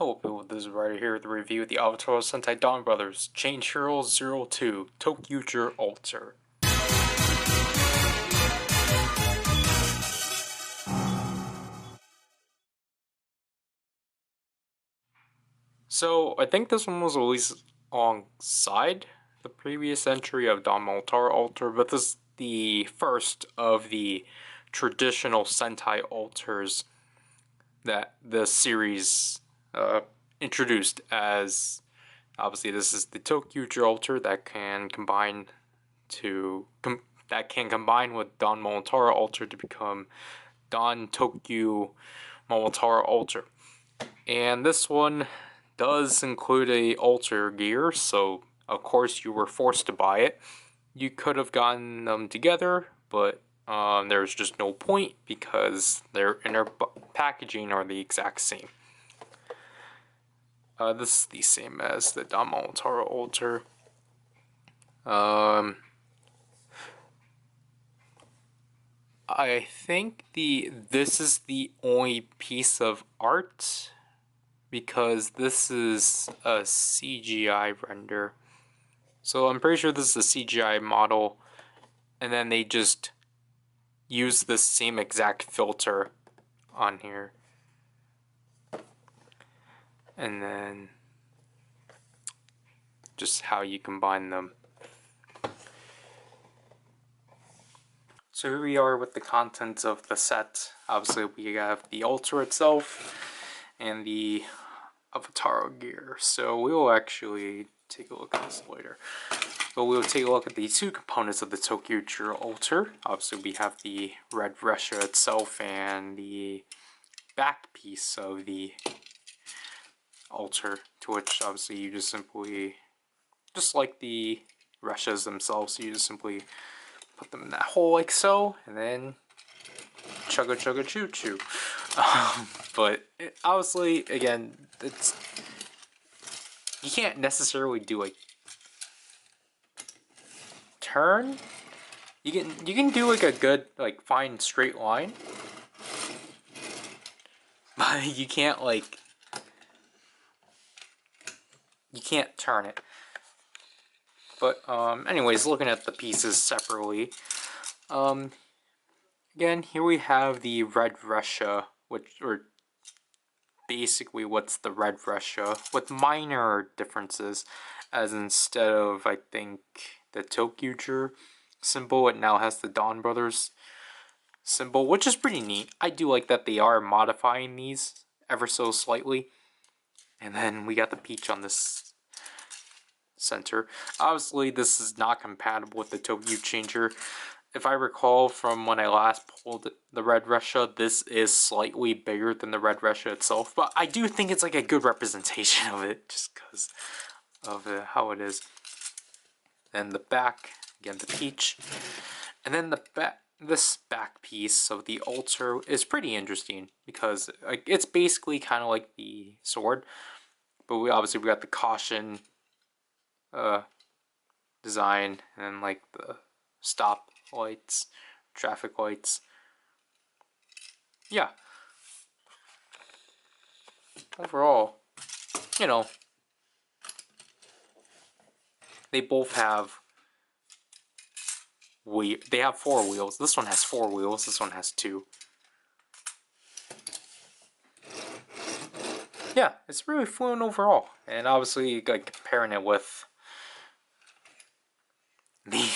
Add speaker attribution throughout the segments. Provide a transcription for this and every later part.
Speaker 1: Hello people, this is Ryder here with the review of the Avataro Sentai Donbrothers Change Hero 02 ToQger Alter. So, I think this one was released alongside the previous entry of Donbrothers Alter, but this is the first of the traditional Sentai Alters that the series introduced as. Obviously, this is the ToQger Alter that can combine with Don Momotaro Alter to become Don Tokyu Momotaro Alter. And this one does include a alter gear, so of course you were forced to buy it. You could have gotten them together, but there's just no point because their inner packaging are the exact same. This is the same as the Don Momotaro Alter. I think this is the only piece of art because this is a CGI render. So I'm pretty sure this is a CGI model, and then they just use the same exact filter on here. And then just how you combine them. So here we are with the contents of the set. Obviously we have the altar itself and the Avataro gear. So we will actually take a look at this later. But we will take a look at the two components of the ToQger altar. Obviously we have the red Resha itself and the back piece of the altar, to which obviously you just simply, just like the Reshas themselves, you just simply put them in that hole like so, and then chugga chugga choo choo. But obviously, again, you can't necessarily do a turn. You can do like a good, like, fine straight line, but you can't turn it. But anyways, looking at the pieces separately, again, here we have the red Resha, or basically what's the red Resha, with minor differences, as instead of, I think, the ToQger symbol, it now has the Donbrothers symbol, which is pretty neat. I do like that they are modifying these ever so slightly. And then we got the peach on this center. Obviously, this is not compatible with the ToQger changer. If I recall from when I last pulled the red Resha, this is slightly bigger than the red Resha itself, but I do think it's like a good representation of it, just because of how it is. Then the back, again the peach, and then this back piece of the altar is pretty interesting because it's basically kind of like the sword, but we got the caution design, and then like the stop lights, traffic lights. Yeah. Overall, you know, they both have they have 4 wheels. This one has 4 wheels, this one has 2. Yeah, it's really fluent overall. And obviously, like, comparing it with the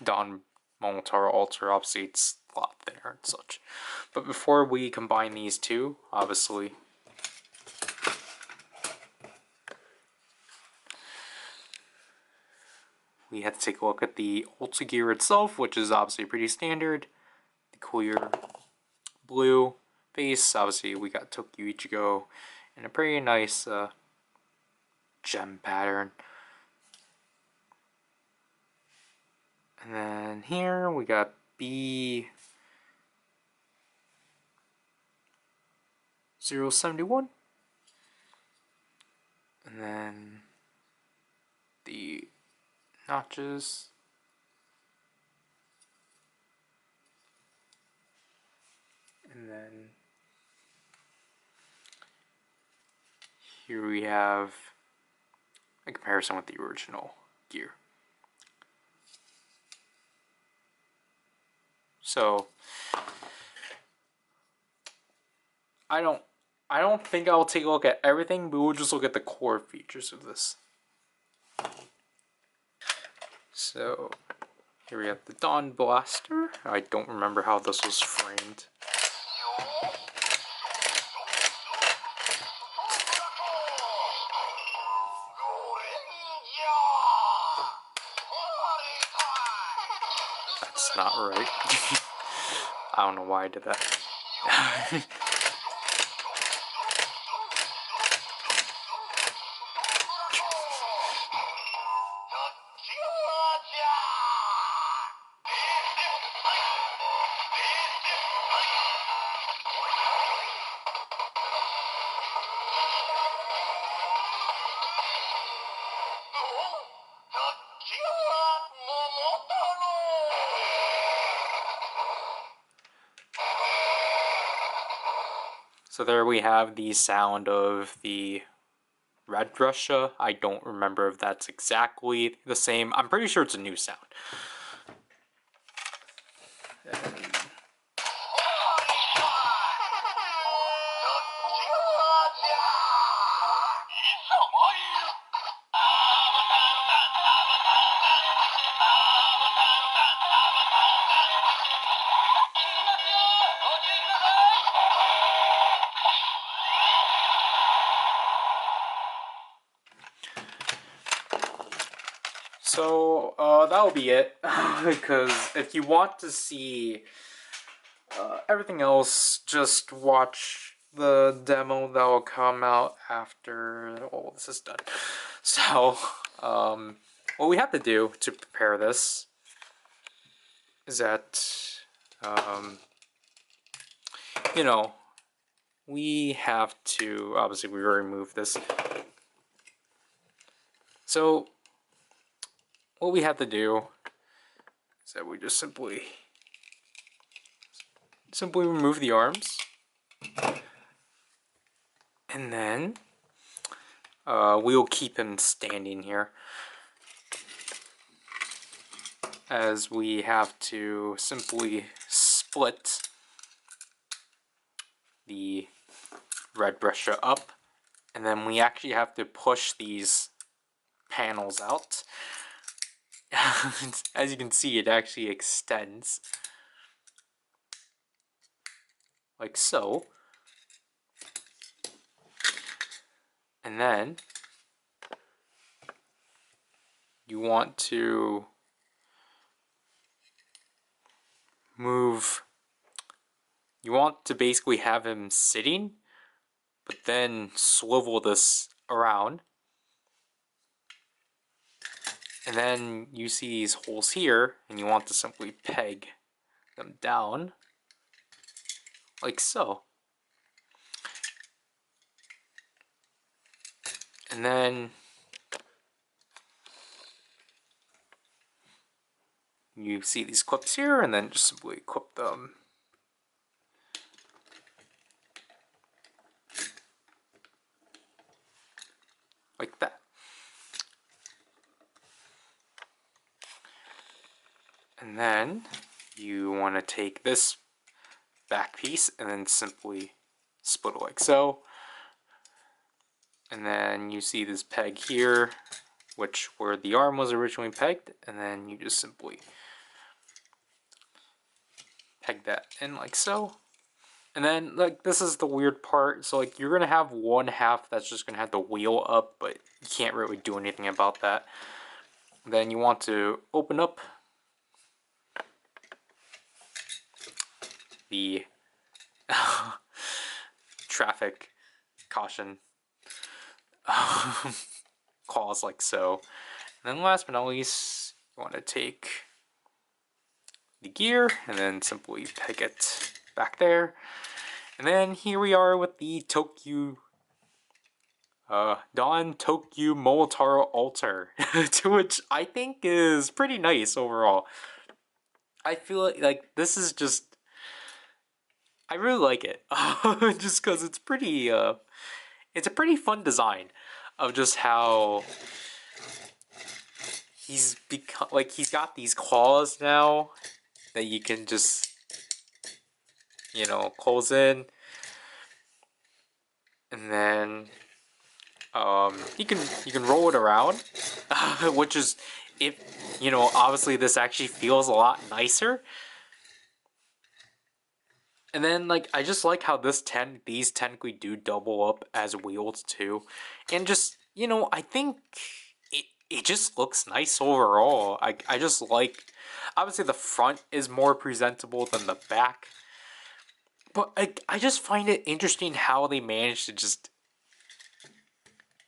Speaker 1: Don Momotaro Alter, obviously it's a lot thinner and such. But before we combine these two, obviously, we had to take a look at the altar gear itself, which is obviously pretty standard. The clear blue face, obviously we got Tokyo Ichigo, and a pretty nice gem pattern. And then here we got B071. And then the notches. then here we have a comparison with the original gear. So I don't think I'll take a look at everything, but we'll just look at the core features of this. So here we have the Dawn Blaster. I don't remember how this was framed. That's not right. I don't know why I did that. So there we have the sound of the Red Russia. I don't remember if that's exactly the same. I'm pretty sure it's a new sound. So that'll be it, because if you want to see everything else, just watch the demo that will come out after all this is done. So what we have to do to prepare this is that you know, we have to, obviously we already moved this, so what we have to do is that we just simply remove the arms, and then we'll keep him standing here, as we have to simply split the Red Russia up, and then we actually have to push these panels out. As you can see, it actually extends like so, and then you want to basically have him sitting, but then swivel this around, and then you see these holes here, and you want to simply peg them down like so. And then you see these clips here, and then just simply clip them like that. And then you want to take this back piece and then simply split it like so. And then you see this peg here, where the arm was originally pegged, and then you just simply peg that in like so. And then, like, this is the weird part. So, like, you're gonna have one half that's just gonna have the wheel up, but you can't really do anything about that. Then you want to open up the traffic caution clause like so. And then last but not least, you want to take the gear and then simply peg it back there. And then here we are with the ToQger ToQger Molotaro Altar, to which I think is pretty nice overall. I feel like this is just, I really like it. Just because it's it's a pretty fun design of just how he's become, like, he's got these claws now that you can just, close in, and then you can roll it around, which is, if obviously this actually feels a lot nicer. And then, like, I just like how these technically do double up as wheels too, and just I think it just looks nice overall. I just like, obviously the front is more presentable than the back, but I just find it interesting how they managed to just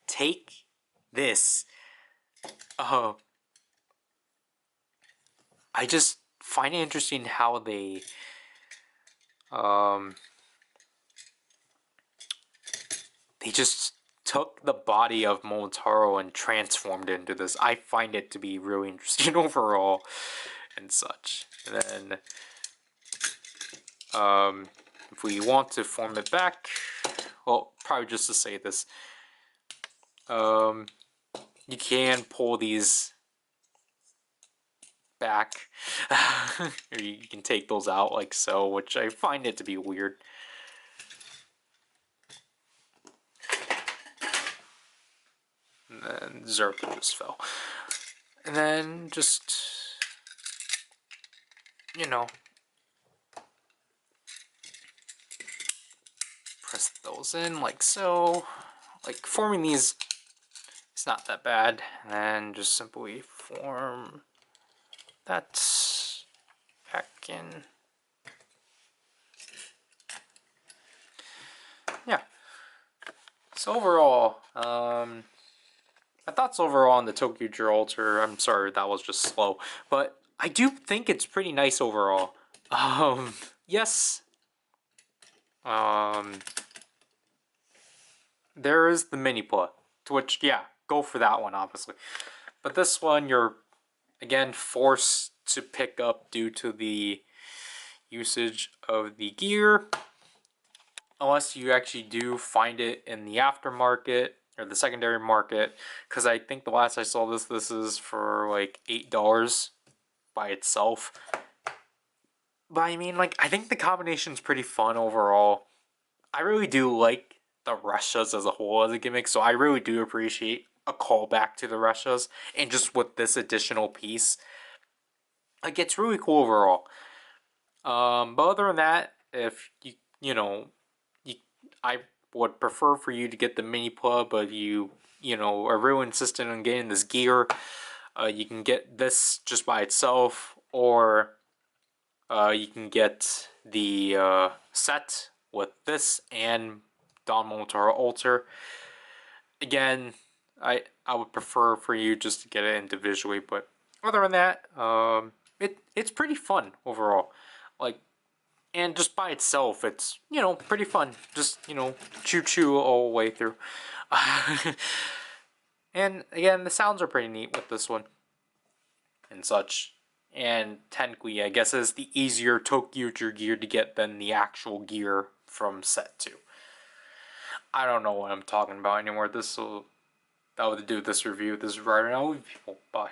Speaker 1: take this. I just find it interesting how they just took the body of Momotaro and transformed it into this. I find it to be really interesting overall and such. And then if we want to form it back, well, probably just to say this, you can pull these back, or you can take those out like so, which I find it to be weird. And then Zerpa just fell. And then just, press those in like so. Like, forming these, it's not that bad. And then just simply form that back in. Yeah. So overall, my thoughts overall on the ToQger Alter, I'm sorry that was just slow, but I do think it's pretty nice overall. Yes, there is the mini plot, to which, yeah, go for that one, obviously. But this one, you're, again, forced to pick up due to the usage of the gear, unless you actually do find it in the aftermarket or the secondary market, because I think the last I saw this is for like $8 by itself. But I mean, like, I think the combination's pretty fun overall. I really do like the Russias as a whole as a gimmick, so I really do appreciate a callback to the Russias, and just with this additional piece, like, it's really cool overall. But other than that, if I would prefer for you to get the mini plug, but you are really insistent on getting this gear, you can get this just by itself, or you can get the set with this and Don Momotaro Alter. Again, I would prefer for you just to get it individually, but other than that, it's pretty fun overall. Like, and just by itself, it's, pretty fun. Just, choo-choo all the way through. And again, the sounds are pretty neat with this one and such. And technically, I guess it's the easier ToQger gear to get than the actual gear from set 2. I don't know what I'm talking about anymore. That would do this review. This is Ryder, and I'll leave people. Bye.